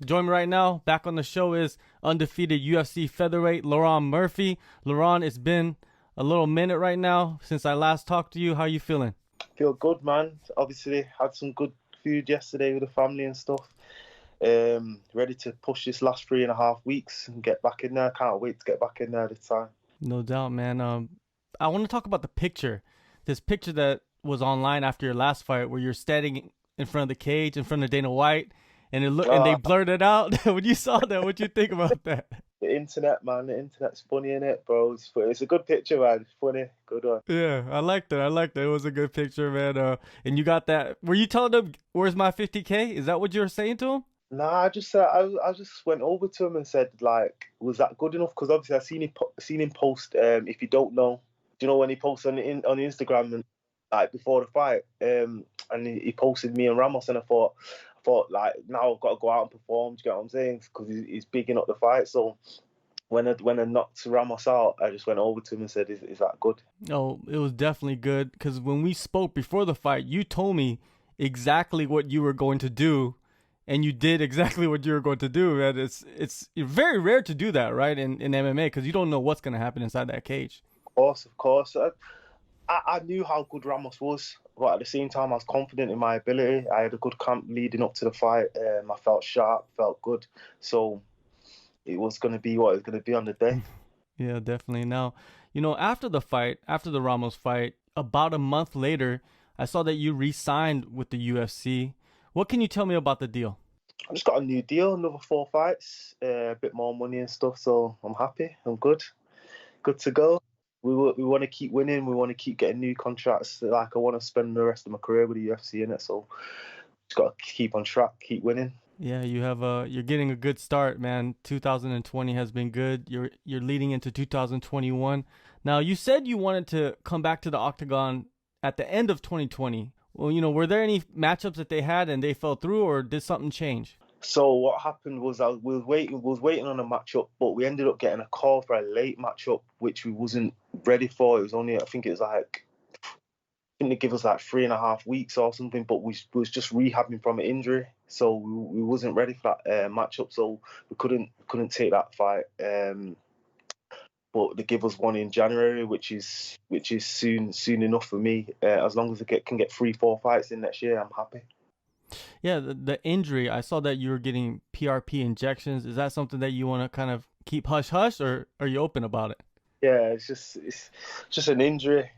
Join me right now. Back on the show is undefeated UFC featherweight Lerone Murphy. Lerone, it's been a little minute right now since I last talked to you. How you feeling? Feel good, man. Obviously, had some good food yesterday with the family and stuff. Ready to push this last 3.5 weeks and get back in there. Can't wait to get back in there this time. No doubt, man. I want to talk about the picture. This picture that was online after your last fight, where you're standing in front of the cage, in front of Dana White, and and they blurred it out. When you saw that, what'd you think about that? The internet, man. The internet's funny, innit, bro? It's a good picture, man. It's funny. Good one. Yeah, I liked it. It was a good picture, man. And you got that. Were you telling them, "Where's my 50K"? Is that what you were saying to him? Nah, I just went over to him and said, like, was that good enough? Because obviously I seen him post. If you don't know, do you know when he posts on Instagram and like before the fight? And he posted me and Ramos, and I thought like, now I've got to go out and perform. Do you get what I'm saying? Because he's bigging up the fight. So when I knocked Ramos out, I just went over to him and said, "Is that good?" Oh, it was definitely good, because when we spoke before the fight, you told me exactly what you were going to do. And you did exactly what you were going to do. And it's very rare to do that, right? In MMA, because you don't know what's going to happen inside that cage. Of course. I knew how good Ramos was, but at the same time, I was confident in my ability. I had a good camp leading up to the fight. I felt sharp, felt good. So it was going to be what it was going to be on the day. Yeah, definitely. Now, after the fight, after the Ramos fight, about a month later, I saw that you re-signed with the UFC. What can you tell me about the deal? I just got a new deal, another 4 fights, a bit more money and stuff. So I'm happy. I'm good to go. We want to keep winning. We want to keep getting new contracts. Like, I want to spend the rest of my career with the UFC in it. So just got to keep on track, keep winning. Yeah, you're getting a good start, man. 2020 has been good. You're leading into 2021. Now, you said you wanted to come back to the octagon at the end of 2020. Well, were there any matchups that they had and they fell through, or did something change? So what happened was we was waiting on a matchup, but we ended up getting a call for a late matchup, which we wasn't ready for. It was only, I think they give us like 3.5 weeks or something, but we was just rehabbing from an injury, so we wasn't ready for that matchup, so we couldn't take that fight. But they give us one in January, which is soon enough for me. As long as I can get 3-4 fights in next year, I'm happy. Yeah, the injury, I saw that you were getting PRP injections. Is that something that you want to kind of keep hush hush, or are you open about it? Yeah, it's just an injury.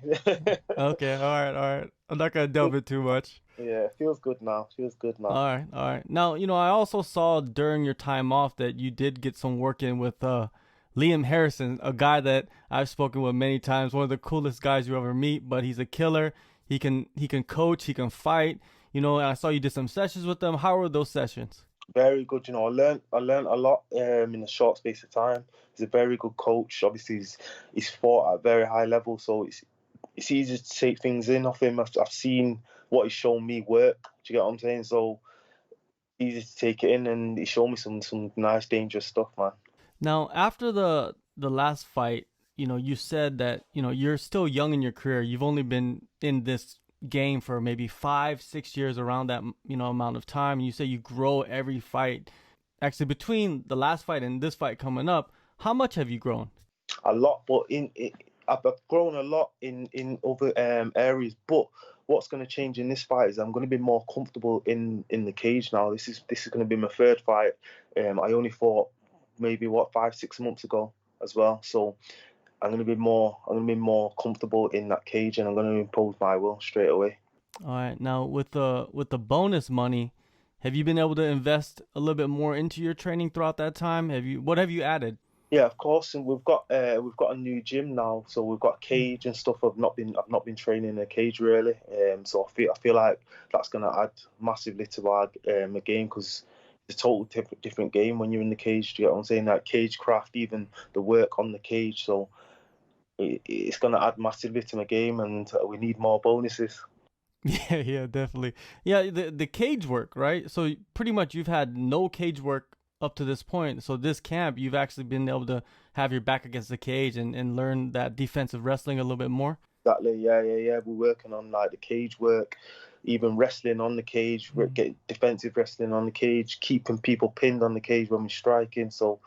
Okay, all right. I'm not gonna delve it too much. Yeah, feels good now. All right. Now, I also saw during your time off that you did get some work in with Liam Harrison, a guy that I've spoken with many times, one of the coolest guys you ever meet, but he's a killer. He can coach, he can fight. And I saw you did some sessions with them. How were those sessions? Very good. I learned a lot in a short space of time. He's a very good coach. Obviously, he's fought at a very high level, so it's easy to take things in off him. I've seen what he's shown me work. Do you get what I'm saying? So easy to take it in, and he showed me some nice, dangerous stuff, man. Now, after the last fight, you said that, you're still young in your career. You've only been in this game for maybe 5-6 years, around that, amount of time. And you say you grow every fight. Actually, between the last fight and this fight coming up, how much have you grown? A lot, but I've grown a lot in other areas. But what's going to change in this fight is I'm going to be more comfortable in the cage now. This is going to be my third fight. I only fought maybe 5-6 months ago as well. So I'm going to be more comfortable in that cage, and I'm going to impose my will straight away. All right. Now, with the bonus money, have you been able to invest a little bit more into your training throughout that time? What have you added? Yeah, of course, and we've got a new gym now, so we've got a cage and stuff. I've not been training in a cage really, so I feel like that's going to add massively to our game, because it's a total different game when you're in the cage. Do you get what I'm saying? Like cage craft, even the work on the cage. So it's going to add massively to my game, and we need more bonuses. Yeah, definitely. Yeah, the cage work, right? So pretty much you've had no cage work up to this point. So this camp, you've actually been able to have your back against the cage and learn that defensive wrestling a little bit more. Exactly. Yeah. We're working on like the cage work, even wrestling on the cage, we're getting defensive wrestling on the cage, keeping people pinned on the cage when we're striking. So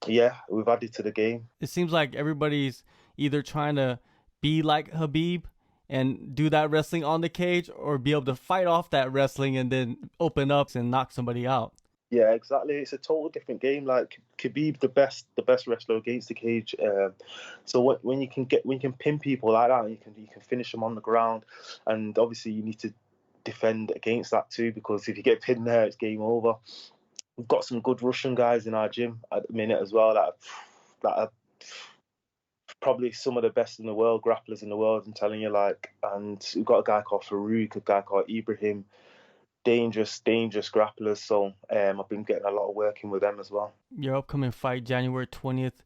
yeah, we've added to the game. It seems like everybody's either trying to be like Habib and do that wrestling on the cage, or be able to fight off that wrestling and then open up and knock somebody out. Yeah, exactly. It's a total different game. Like Khabib, the best wrestler against the cage. So when you can pin people like that, you can finish them on the ground, and obviously you need to defend against that too, because if you get pinned there, it's game over. We've got some good Russian guys in our gym at the minute as well that are probably some of the best in the world, grapplers in the world. I'm telling you, like, and we've got a guy called Farouk, a guy called Ibrahim, dangerous grapplers. So I've been getting a lot of working with them as well. Your upcoming fight, January 20th,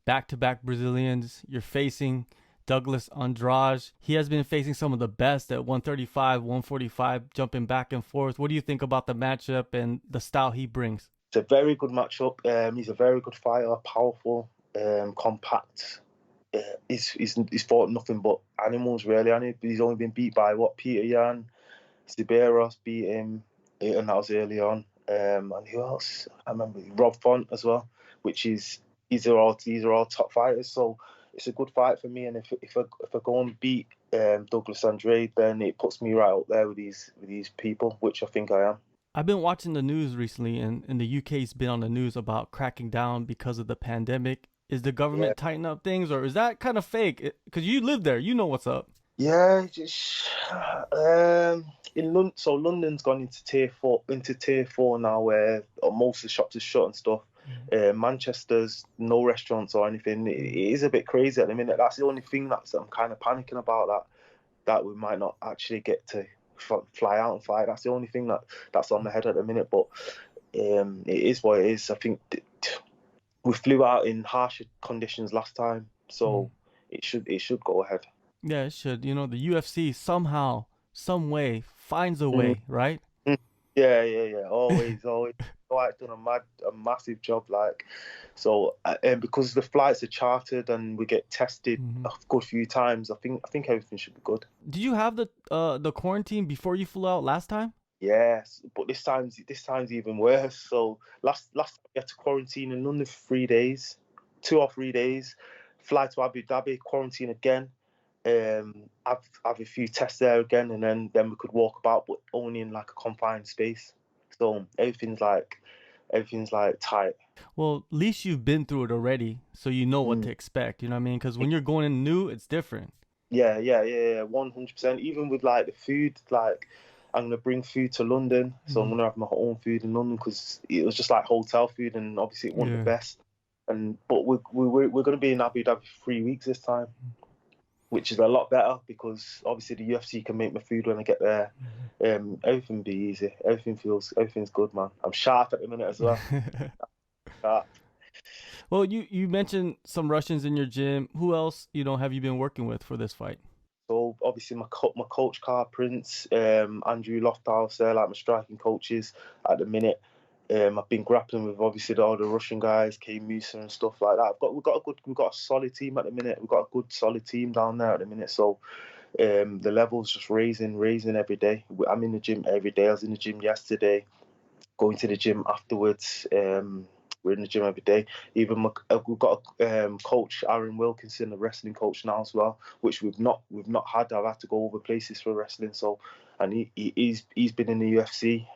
back-to-back Brazilians. You're facing Douglas Andrade. He has been facing some of the best at 135, 145, jumping back and forth. What do you think about the matchup and the style he brings? It's a very good matchup. He's a very good fighter, powerful, compact. He's fought nothing but animals, really. And he's only been beat by Peter Yan, Siberos beat him, and that was early on. And who else? I remember Rob Font as well, which is these are all top fighters. So it's a good fight for me. And if I go and beat Douglas Andrade, then it puts me right up there with these people, which I think I am. I've been watching the news recently, and the UK's been on the news about cracking down because of the pandemic. Is the Yeah. government tightening up things, or is that kind of fake? Because you live there, you know what's up. Yeah, just in London. So London's gone into tier four now, where most of the shops are shut and stuff. Manchester's no restaurants or anything. It is a bit crazy at the minute. That's the only thing I'm kind of panicking about, that we might not actually get to fly out and fight. That's the only thing that's on my head at the minute. But it is what it is. I think we flew out in harsher conditions last time, so it should go ahead. Yeah, it should. You know, the UFC somehow, some way, finds a way, right? Yeah. Always. Like done a massive job, like, so, and because the flights are chartered and we get tested a good few times, I think everything should be good. Did you have the quarantine before you flew out last time? Yes, but this time's even worse. So last we had to quarantine in London for 3 days, 2 or 3 days, fly to Abu Dhabi, quarantine again, have a few tests there again, and then we could walk about, but only in like a confined space. So everything's like tight. Well, at least you've been through it already, so you know what to expect. You know what I mean? Because when you're going in new, it's different. Yeah, 100%. Even with like the food, like I'm gonna bring food to London, so I'm gonna have my own food in London, because it was just like hotel food, and obviously it wasn't the best. But we're gonna be in Abu Dhabi for 3 weeks this time, which is a lot better, because obviously the UFC can make my food when I get there. Everything be easy. Everything's good, man. I'm sharp at the minute as well. Sharp. Well, you mentioned some Russians in your gym. Who else, have you been working with for this fight? So obviously my coach Carl Prince, Andrew Lofthouse, they're like my striking coaches at the minute. I've been grappling with obviously all the Russian guys, K Musa and stuff like that. We've got a solid team at the minute. We've got a good solid team down there at the minute. So the level's just raising every day. I'm in the gym every day. I was in the gym yesterday, going to the gym afterwards. We're in the gym every day. Even we've got coach Aaron Wilkinson, a wrestling coach now as well, which we've not had. I've had to go over places for wrestling. So, and he's been in the UFC.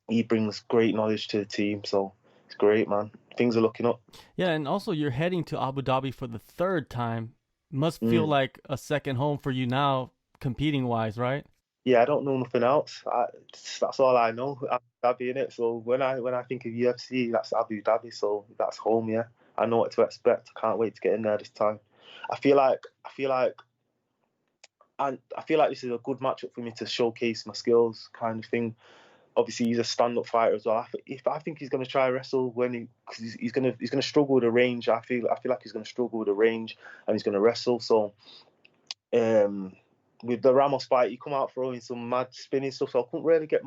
He brings great knowledge to the team. So it's great, man. Things are looking up. Yeah, and also you're heading to Abu Dhabi for the third time. Must feel like a second home for you now, competing wise, right? Yeah, I don't know nothing else. That's all I know. Abu Dhabi, in it. So when I think of UFC, that's Abu Dhabi. So that's home. Yeah, I know what to expect. I can't wait to get in there this time. I feel like this is a good matchup for me to showcase my skills, kind of thing. Obviously, he's a stand-up fighter as well. I think he's going to try wrestle because he's going to struggle with the range. I feel like he's going to struggle with the range, and he's going to wrestle. So, with the Ramos fight, he come out throwing some mad spinning stuff. So I couldn't really get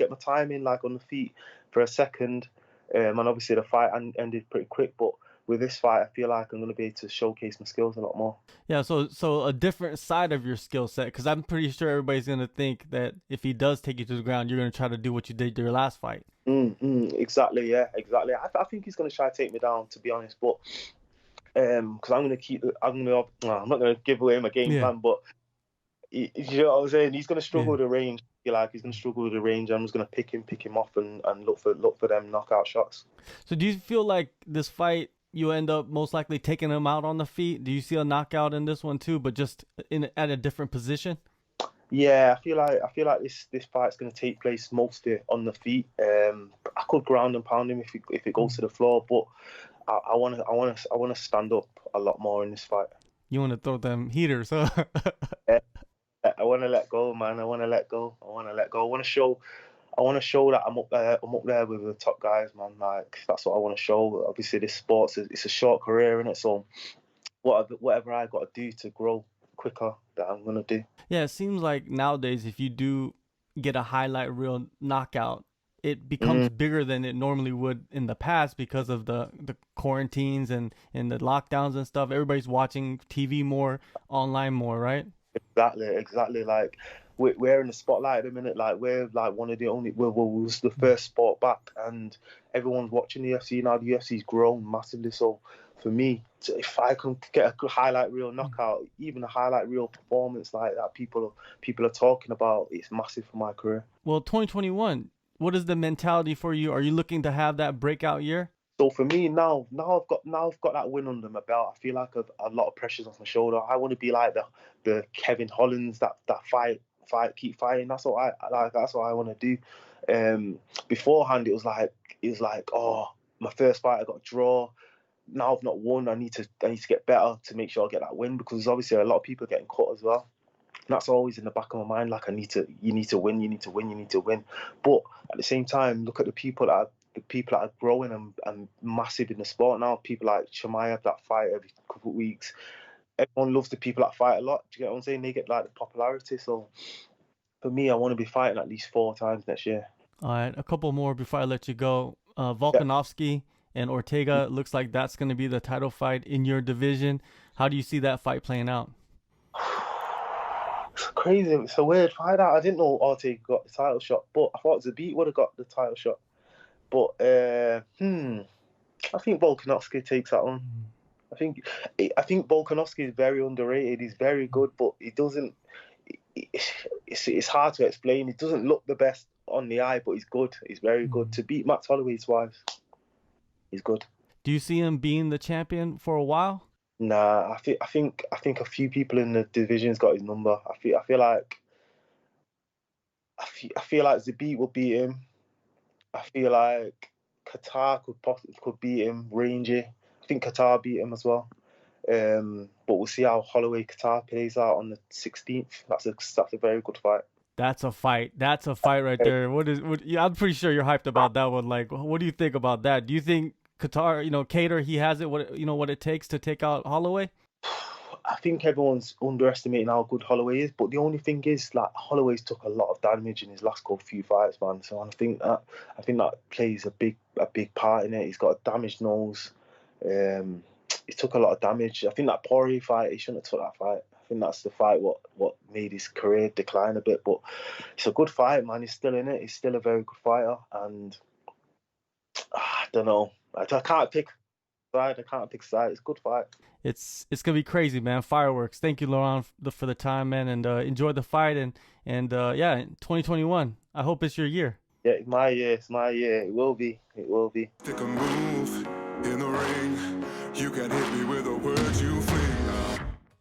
my timing like on the feet for a second. And obviously the fight ended pretty quick. But with this fight, I feel like I'm going to be able to showcase my skills a lot more. Yeah, so a different side of your skill set, because I'm pretty sure everybody's gonna think that if he does take you to the ground, you're gonna try to do what you did your last fight. Exactly, yeah, exactly. I think he's going to try to take me down, to be honest, but because I'm going to I'm not going to give away my game plan, but you know what I'm saying? He's going to struggle with the range. He's going to struggle with the range. I'm just going to pick him off and look for them knockout shots. So do you feel like this fight you end up most likely taking him out on the feet? Do you see a knockout in this one too, but just at a different position? Yeah, I feel like this fight's going to take place mostly on the feet. I could ground and pound him if it goes to the floor, but I want to stand up a lot more in this fight. You want to throw them heaters, huh? I want to let go, man. I want to let go. I want to show that I'm up there. I'm up there with the top guys, man. Like, that's what I want to show. Obviously, this sport's it's a short career, innit? So whatever I got to do to grow quicker, that I'm gonna do. Yeah, it seems like nowadays if you do get a highlight reel knockout, it becomes bigger than it normally would in the past because of the quarantines and the lockdowns and stuff. Everybody's watching TV more, online more, right? Exactly. Like, we're in the spotlight at the minute. Like, we're like one of the only. We was the first sport back, and everyone's watching the UFC now. The UFC's grown massively. So for me, if I can get a good highlight reel knockout, even a highlight reel performance like that, people are talking about, it's massive for my career. Well, 2021. What is the mentality for you? Are you looking to have that breakout year? So for me now I've got that win under my belt. I feel like a lot of pressure's off my shoulder. I want to be like the Kevin Holland that keep fighting. That's what I like. That's what I want to do. Beforehand, it was like, oh, my first fight I got a draw. Now I've not won. I need to get better to make sure I get that win, because obviously a lot of people are getting cut as well. And that's always in the back of my mind. Like, you need to win. But at the same time, look at the people that are growing and massive in the sport now. People like Chimaev that fight every couple of weeks. Everyone loves the people that fight a lot. Do you get what I'm saying? They get like the popularity. So for me, I want to be fighting at least 4 times next year. All right, a couple more before I let you go. Volkanovski and Ortega, looks like that's going to be the title fight in your division. How do you see that fight playing out? It's crazy. It's a weird fight out. I didn't know Ortega got the title shot, but I thought Zabit would have got the title shot. But I think Volkanovski takes that one. I think Volkanovski is very underrated. He's very good, but he doesn't. It's hard to explain. He doesn't look the best on the eye, but he's good. He's very good. To beat Max Holloway twice, he's good. Do you see him being the champion for a while? Nah, I think a few people in the division's got his number. I feel like Zabit will beat him. I feel like Qatar could beat him. Rangy, I think Qatar beat him as well. But we'll see how Holloway Qatar plays out on the 16th. That's a very good fight. That's a fight. That's a fight right there. Yeah, I'm pretty sure you're hyped about that one. Like, what do you think about that? Do you think Qatar, Cater, he has it, what it takes to take out Holloway? I think everyone's underestimating how good Holloway is, but the only thing is, like, Holloway's took a lot of damage in his last few fights, man. So I think that plays a big part in it. He's got a damaged nose. He took a lot of damage. I think that Poirier fight, he shouldn't have took that fight. I think that's the fight what made his career decline a bit. But it's a good fight, man. He's still in it. He's still a very good fighter, and I don't know. I can't pick side. It's a good fight. It's gonna be crazy, man. Fireworks. Thank you, Lerone, for the time, man, and enjoy the fight. And yeah, 2021. I hope it's your year. Yeah, it's my year. It's my year. It will be. Take a move in the ring. You can hit me with a word.